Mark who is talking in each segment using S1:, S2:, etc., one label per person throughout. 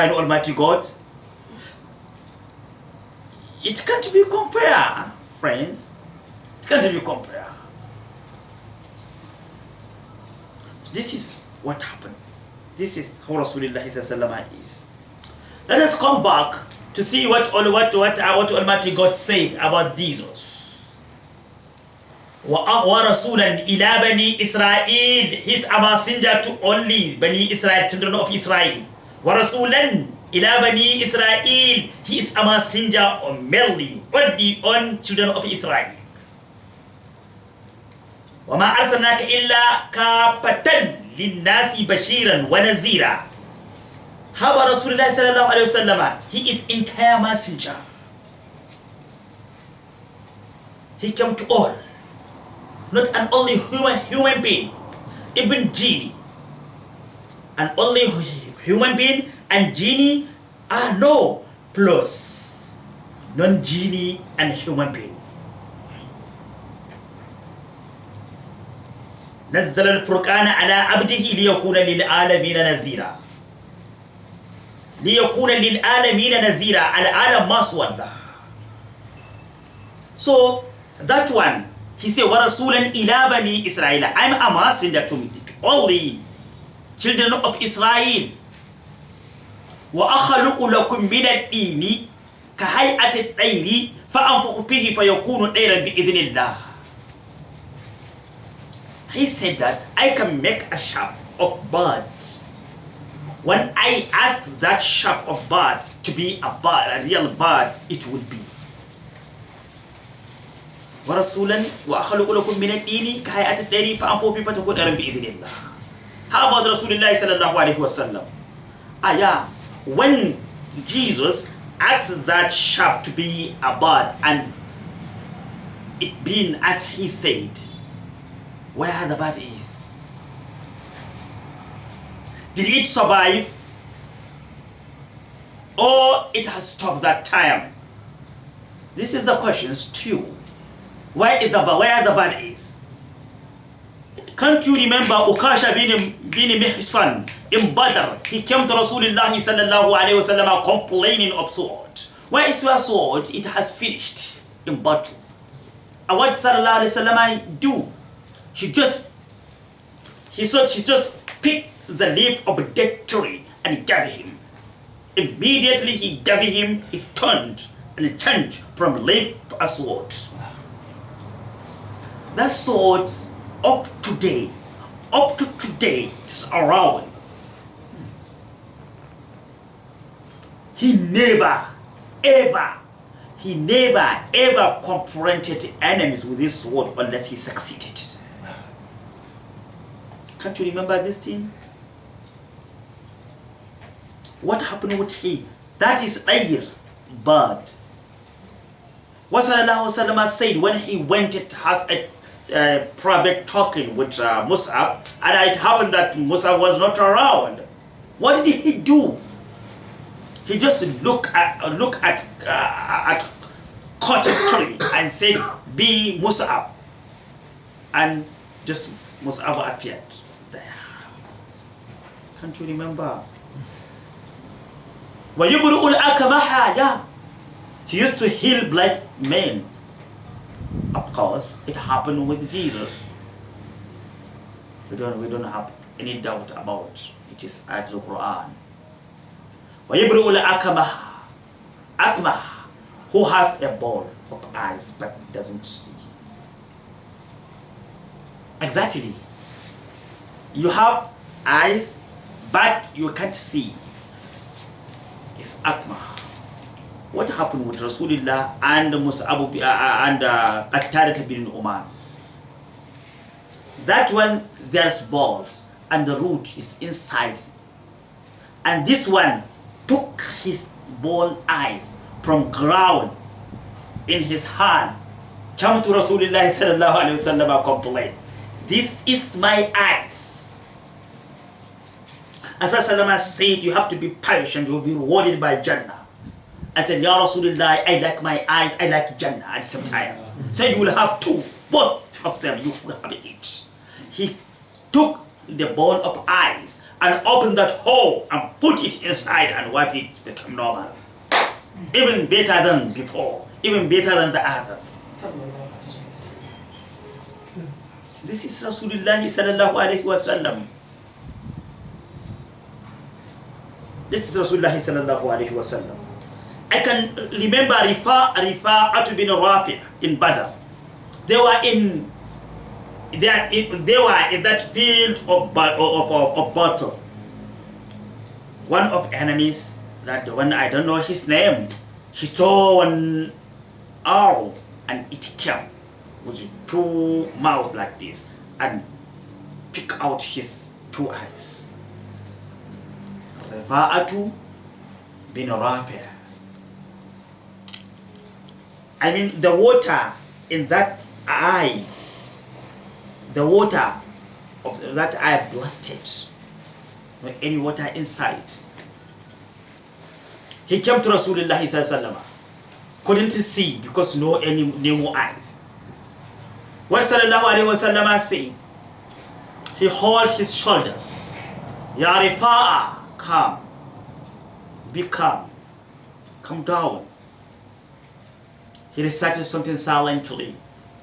S1: and Almighty God. It can't be compared, friends. It can't be compared. So this is what happened. This is how Rasulullah is. Let us come back to see what Almighty God said about Jesus. وَرَسُولًا إِلَى بَنِي إِسْرَائِيلِ. He's a messenger to only Bani Israel, children of Israel. وَرَسُولًا إِلَى بَنِي إِسْرَائِيلِ. He is a messenger only on children of Israel. وَمَا أَرْسَلْنَاكَ إِلَّا كَافَّةً لِلنَّاسِ بَشِيرًا وَنَذِيرًا. How about Rasulullah sallallahu alayhi wa sallam? He is entire messenger. He came to all. Not an only human being, even genie. An only human being and genie are no plus non-genie and human being. نزل الفرقان على عبده ليكون للعالمين نذيرا. ليكون للعالمين نذيرا. العالم ما سوى الله. So that one, he said, وَرَسُولًا إِلَى بَنِي إِسْرَائِيلَ. I'm a messenger to only children of Israel. وَأَخْلُقُ لَكُم مِّنَ الطِّينِ كَهَيْئَةِ الطَّيْرِ فَأَنفُخُ فِيهِ فَيَكُونُ طَيْرًا بِإِذْنِ اللَّهِ. He said that I can make a shape of bird. When I asked that shape of bird to be a bird, a real bird, it would be. وَرَسُولًا وَأَخْلُقُ لَكُم مِّنَ الطِّينِ كَهَيْئَةِ الطَّيْرِ فَأَنفُخُ فِيهِ فَتَكُونُ طَيْرًا بِإِذْنِ اللَّهِ. How about Rasulullah sallallahu alayhi wa sallam? When Jesus asked that shape to be a bird and it being as he said, where the bird is? Did it survive? Or it has stopped that time? This is the questions too. Where the bird is? Can't you remember Ukasha bin Mihsan in Badr? He came to Rasulullah sallallahu alayhi wa sallam complaining of sword. Where is your sword? It has finished in battle. And what sallallahu alayhi wa sallam do? She just picked the leaf of a dead tree and gave him. Immediately he gave him, it turned and it changed from leaf to a sword. That sword up to today, it's around. He never ever confronted enemies with his sword unless he succeeded. Can't you remember this thing? What happened with him? That is Ayr, bird. What Sallallahu said when he went to has a private talking with Mus'ab, and it happened that Mus'ab was not around. What did he do? He just looked at cotton tree and said, "Be Mus'ab," and just Mus'ab appeared there. Can't you remember? وَيُبْرِئُ الْأَكْمَحَ. Yeah. He used to heal blind men. Of course, it happened with Jesus. We don't have any doubt about it. It is at the Quran. وَيُبْرِئُ الْأَكْمَحَ. Akmah, who has a ball of eyes but doesn't see. Exactly. You have eyes but you can't see. It's Akmah. What happened with Rasulullah and Muhammad-pbuh and Qatada bin Umar? That one, there's balls and the root is inside. And this one took his ball eyes from ground in his hand, came to Rasulullah sallallahu alaihi wasallam and complained, "This is my eyes." As Rasulullah said, you have to be patient, you will be rewarded by Jannah. I said, Ya Rasulullah, I like my eyes, I like Jannah at the same time. So you will have two, both of them, you will have it. He took the bone of eyes and open that hole and put it inside and wipe it become normal. Even better than before, even better than the others. This is Rasulullah sallallahu alaihi wasallam. This is Rasulullah sallallahu alaihi wasallam. I can remember Rifa'atu bin Rafi' in Badr. They were in that field of battle. One of enemies, that one I don't know his name, he threw an arrow and it came with two mouths like this and pick out his two eyes. Rifa'atu bin Rafi'. I mean, the water in that eye, the water of that eye blasted. Not any water inside. He came to Rasulullah sallallahu alaihi wasallam. Couldn't see because no more eyes. What sallallahu alaihi wasallam said, he held his shoulders. Ya Rifa'a, come. Be calm. Come down. He recited something silently.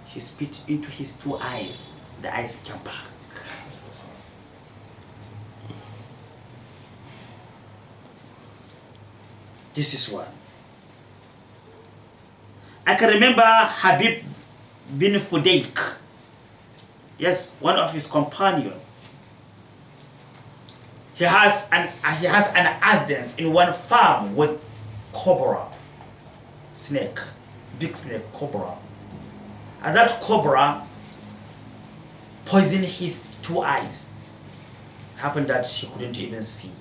S1: He spit into his two eyes. The eyes came back. This is one. I can remember Habib bin Fudayk. Yes, one of his companions. He has an accident in one farm with cobra, snake, big snake, cobra. And that cobra poisoned his two eyes. It happened that he couldn't even see.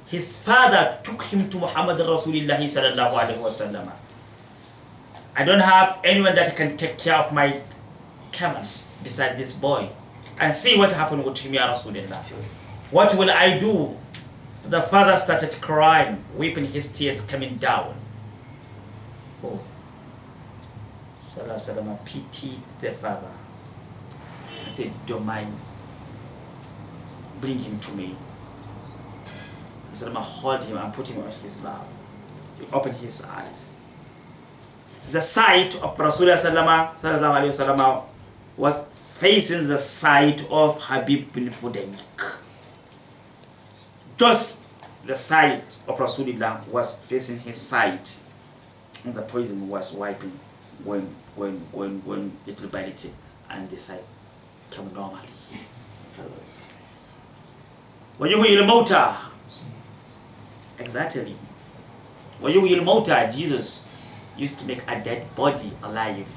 S1: His father took him to Muhammad-pbuh sallallahu alaihi wasallam. I don't have anyone that can take care of my camels beside this boy. And see what happened with him, Ya Rasulallah. What will I do? The father started crying, weeping, his tears coming down. Oh. Sallallahu alaihi wasallam pitied the father. I said, don't mind. Bring him to me. Sallallahu hold him and put him on his lap. He opened his eyes. The sight of Rasulullah sallallahu alaihi wasallam was facing the side of Habib bin Fudayk. Just the side of Rasulullah was facing his side, and the poison was wiping, going little by little, and the side came normally. When you will motor, exactly. When you will motor, Jesus used to make a dead body alive.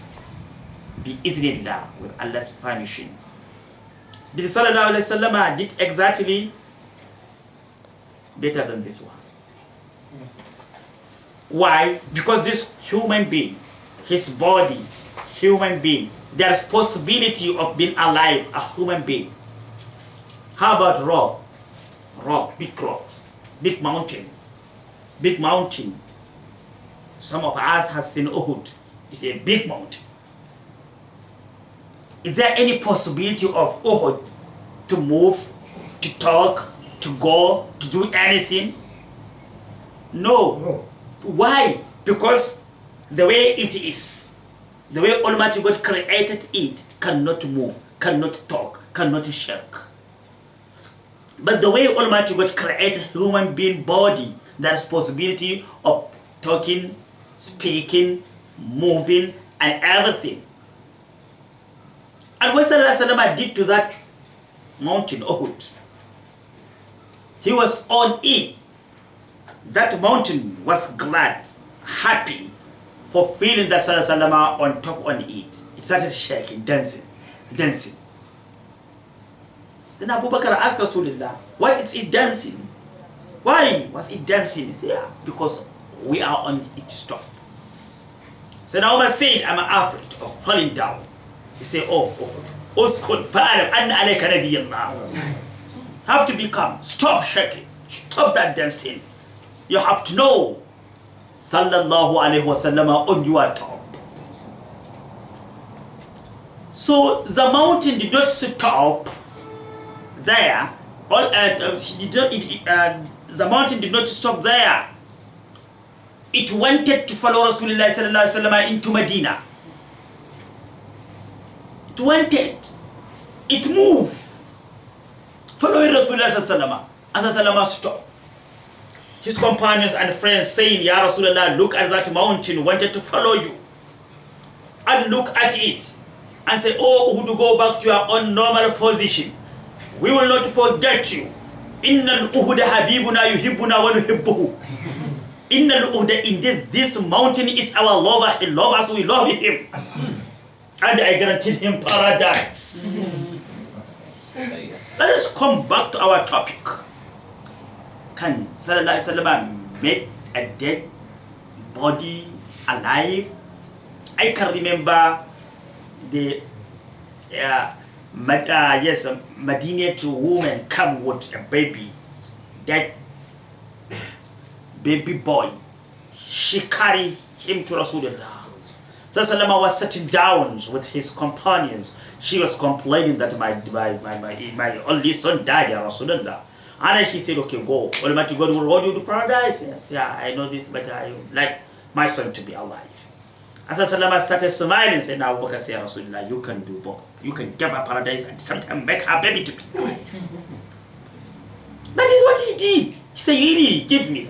S1: Be easily there with Allah's permission. Did Sallallahu Alaihi Wasallam did exactly better than this one. Why? Because this human being, his body, human being, there is possibility of being alive, a human being. How about big rocks, big mountain, big mountain. Some of us has seen Uhud. It's a big mountain. Is there any possibility of Uhud to move, to talk, to go, to do anything? No. Why? Because the way it is, the way Almighty God created it, cannot move, cannot talk, cannot shake. But the way Almighty God created human being body, there is possibility of talking, speaking, moving, and everything. And what Sallallahu did to that mountain, Uhud, he was on it. That mountain was glad, happy for feeling that Sallallahu on top on it. It started shaking, dancing. Then Abu Bakr asked Rasulullah, what is it dancing? Why was it dancing? He said, yeah, because we are on its top. So now Umar said, I'm afraid of falling down. He said, Uskun, fa'alam anna alayka nabiyallah. Have to be calm. Stop shaking. Stop that dancing. You have to know, Sallallahu Alaihi Wasallam on your top. So the mountain did not stop there. The mountain did not stop there. It wanted to follow Rasulullah sallallahu alaihi wasallam into Medina. It wanted. It moved. Following Rasulullah sallallahu alaihi wasallam stopped. His companions and friends saying, Ya Rasulallah, look at that mountain, wanted to follow you. And look at it. And say, oh, Uhud, go back to your own normal position. We will not forget you. Innal Uhud habibuna yuhibbuna wa nuhibbuhu. Innal Uhud, indeed this mountain is our lover. He loves us, we love him. And I guarantee him paradise. Let us come back to our topic. Can Sallallahu Alaihi Wasallam make a dead body alive? I can remember the Madinatu woman come with a baby, that baby boy. She carried him to Rasulullah. So Salama was sitting down with his companions. She was complaining that my only son died, Ya Rasulullah. And he said, okay, go. Almighty God will roll you to paradise. Yes, yeah, I know this, but I like my son to be alive. As Salama started smiling and said, now Abu Bakr said, Rasulullah, you can do both. You can give her paradise and sometimes make her baby to be alive. That is what he did. He said, really, give me.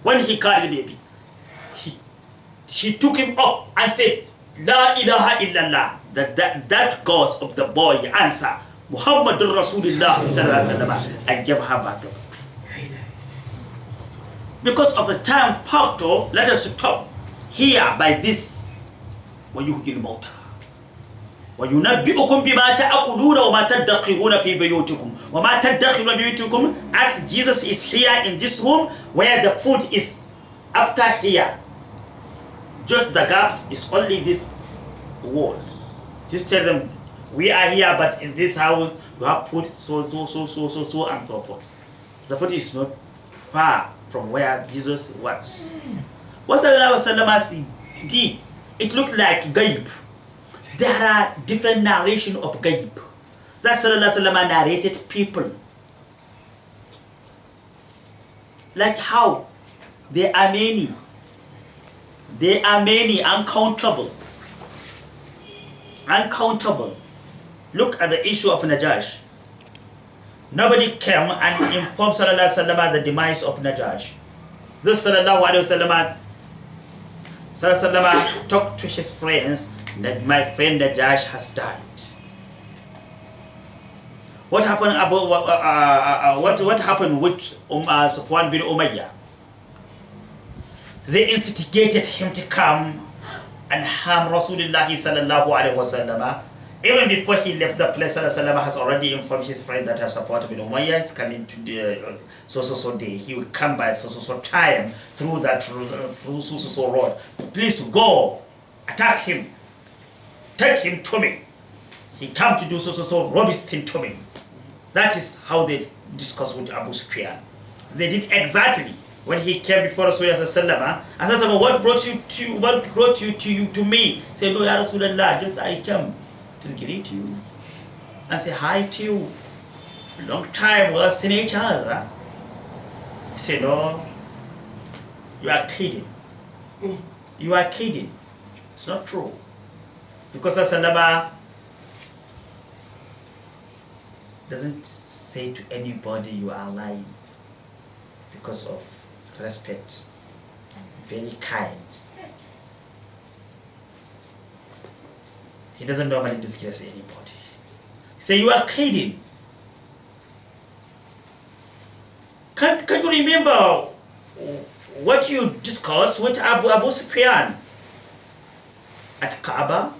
S1: When he carried the baby, she took him up and said, La ilaha illallah. That ghost of the boy answer, Muhammad-pbuh Rasulullah and gave her back the baby. Because of the time factor, let us stop here by this. وَيُهْجِ الْمَوْتَى وَيُنَبِّئُكُمْ بِمَا تَأْكُلُونَ وَمَا تَدَّخِرُونَ فِي بُيُوتِكُمْ وَمَا تَدَّخِرُونَ بِيُوتِكُمْ. As Jesus is here in this room where the food is after here. Just the gaps is only this world. Just tell them, we are here, but in this house you have put so and so forth. The food is not far from where Jesus was. What Sallallahu did, it looked like gaib. There are different narration of gaib. That Sallallahu narrated people. Like how? There are many. There are many, uncountable. Uncountable. Look at the issue of Najash. Nobody came and informed Sallallahu Alaihi Wasallam the demise of Najash. This Sallallahu Alaihi Wasallam talked to his friends that my friend Najash has died. What happened about what happened with Safwan bin Umayyah? They instigated him to come and harm Rasulullah sallallahu alaihi wasallam. Even before he left the place, Sallallahu has already informed his friend that Safwan bin Umayyah is coming to the so day. He will come by so time through that through road. Please go, attack him, take him to me. He come to do so rubbish thing to me. That is how they discussed with Abu Sufyan. They did exactly. When he came before Rasulullah, I said, what brought you to me? He said, no, Ya Rasulallah, just I came to greet you and say hi to you. Long time we have seen each other. He said, no, you are kidding. You are kidding. It's not true. Because Rasulullah doesn't say to anybody you are lying because of respect. Very kind. He doesn't normally disgrace anybody. Say you are kidding. Can you remember what you discussed with Abu Sufyan at Kaaba?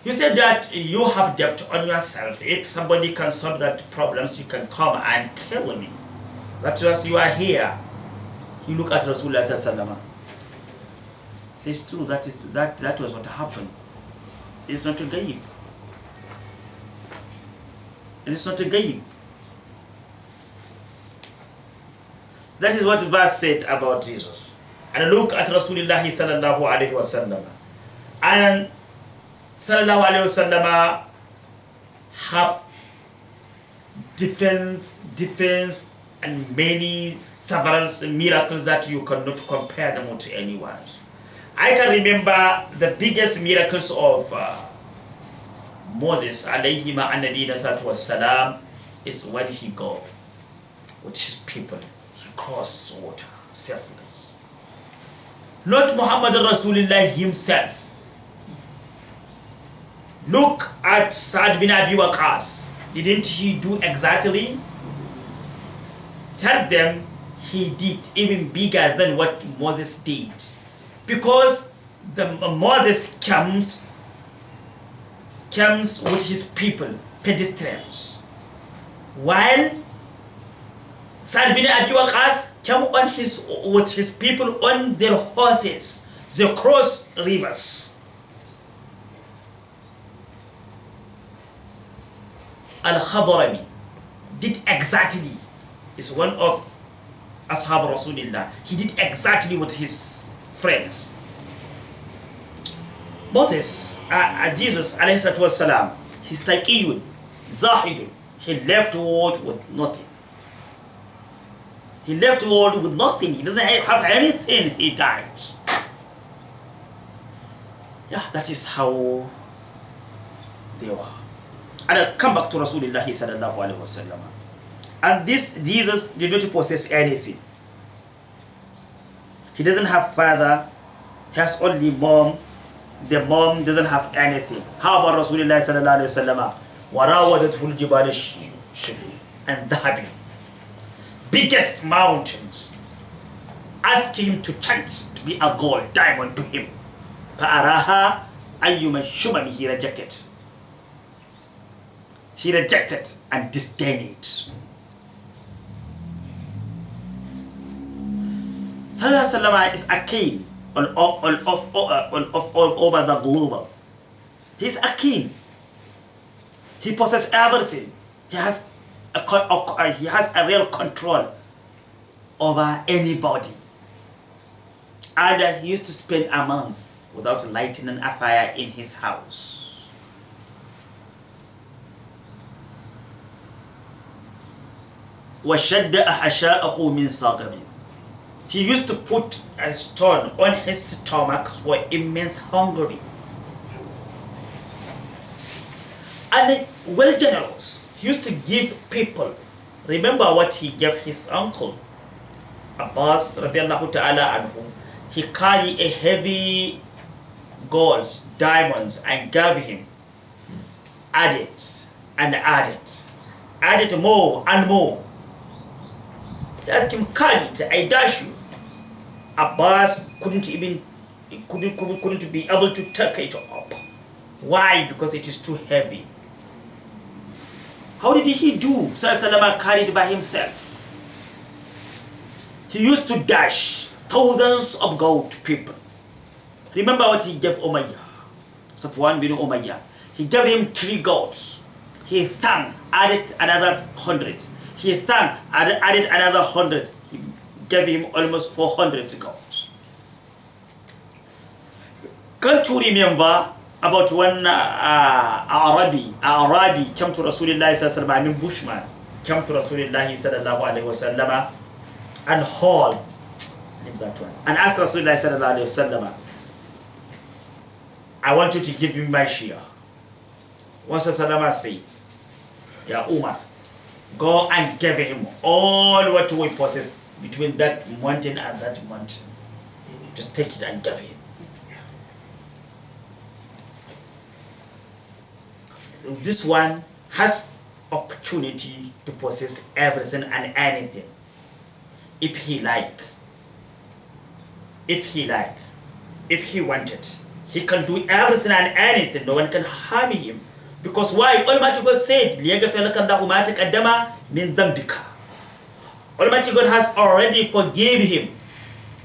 S1: You said that you have debt on yourself. If somebody can solve that problems, you can come and kill me. That was you are here. You look at Rasulullah sallallahu. Says true. That was what happened. It's not a gaib. It's not a gaib. That is what the verse said about Jesus. And look at Rasulullah sallallahu alaihi wasallam. And sallallahu alaihi wasallam have difference and many several miracles that you cannot compare them with anyone. I can remember the biggest miracles of Moses alayhi salam is when he go with his people, he crossed water safely. Not Muhammad Rasulallah himself. Look at Sa'd bin Abi Waqqas. Didn't he do exactly? Tell them he did even bigger than what Moses did. Because Moses comes with his people, pedestrians. While Sa'd bin Abi Waqqas came with his people on their horses. They cross rivers. Al-Khadrami did exactly, is one of Ashab Rasulillah. He did exactly with his friends. Moses, Jesus alayhi salatu wassalam, he's taqiyun, zahidun. He left the world with nothing. He left the world with nothing. He doesn't have anything. He died. Yeah, that is how they were. And I'll come back to Rasulullah sallallahu alaihi wasallam. And this Jesus did not possess anything. He doesn't have father. He has only mom. The mom doesn't have anything. How about Rasulullah sallallahu alaihi wasallam? وراودته الجبال الشبل and Dhabi, biggest mountains, ask him to change to be a gold diamond to him. فأراها أيما الشمم. He rejected. He rejected and disdained it. Sallallahu Alaihi Wasallam is a king all over the globe. He's a king. He possesses everything. He has a real control over anybody. And he used to spend a month without lighting a fire in his house. وَشَدَّ أَحْشَاءَهُ مِنْ صَغَبٍ. He used to put a stone on his stomach for immense hunger. And well generous. He used to give people. Remember what he gave his uncle, Abbas radiallahu ta'ala anhu. He carried a heavy gold, diamonds, and gave him. Added and added. Added more and more. He asked him, carry it, I dash you. Abbas couldn't be able to take it up. Why? Because it is too heavy. How did he do? Sallallahu carried by himself. He used to dash thousands of gold to people. Remember what he gave Umayyah, Safwan bin Umayyah. He gave him 3 goats. He thanked, added another 100. He thanked, added another 100. He gave him almost 400 goats. Can't you remember about when Arabi came to Rasulullah sallallahu alaihi wasallam, Bushman came to Rasulullah sallallahu alaihi wasallam and hauled, leave that one, and asked Rasulullah sallallahu alaihi wasallam, I want you to give me my share. What's Rasulullah say? Ya Umar, go and give him all what we possess between that mountain and that mountain. Just take it and give him. This one has opportunity to possess everything and anything. If he wanted, he can do everything and anything. No one can harm him. Because why? Almighty God said, Almighty God has already forgiven him.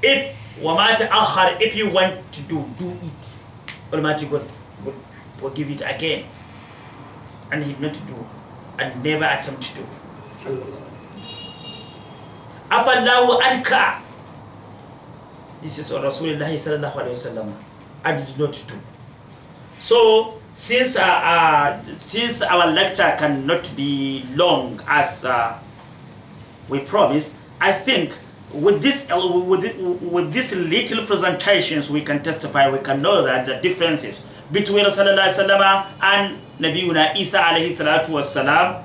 S1: If you want to do it, Almighty God will forgive it again. And he did not do and never attempt to do. Afallahu anka. This is what Rasulullah sallallahu alaihi wasallam and did not do. So since our lecture cannot be long as we promised, I think with these little presentations we can testify, we can know that the differences between Rasulallah and Nabiuna Isa alayhi salatu wassalam,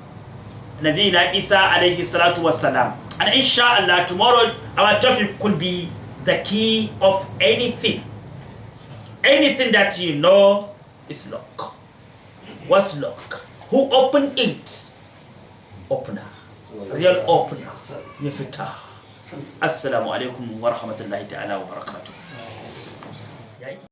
S1: Nabiuna Isa alayhi salatu wassalam. And inshallah tomorrow our topic could be the key of anything. Anything that you know is lock. What's lock? Who opened it? Opener. Real opener. Miftah. Assalamu alaikum wa rahmatullahi ta'ala wa barakatuh.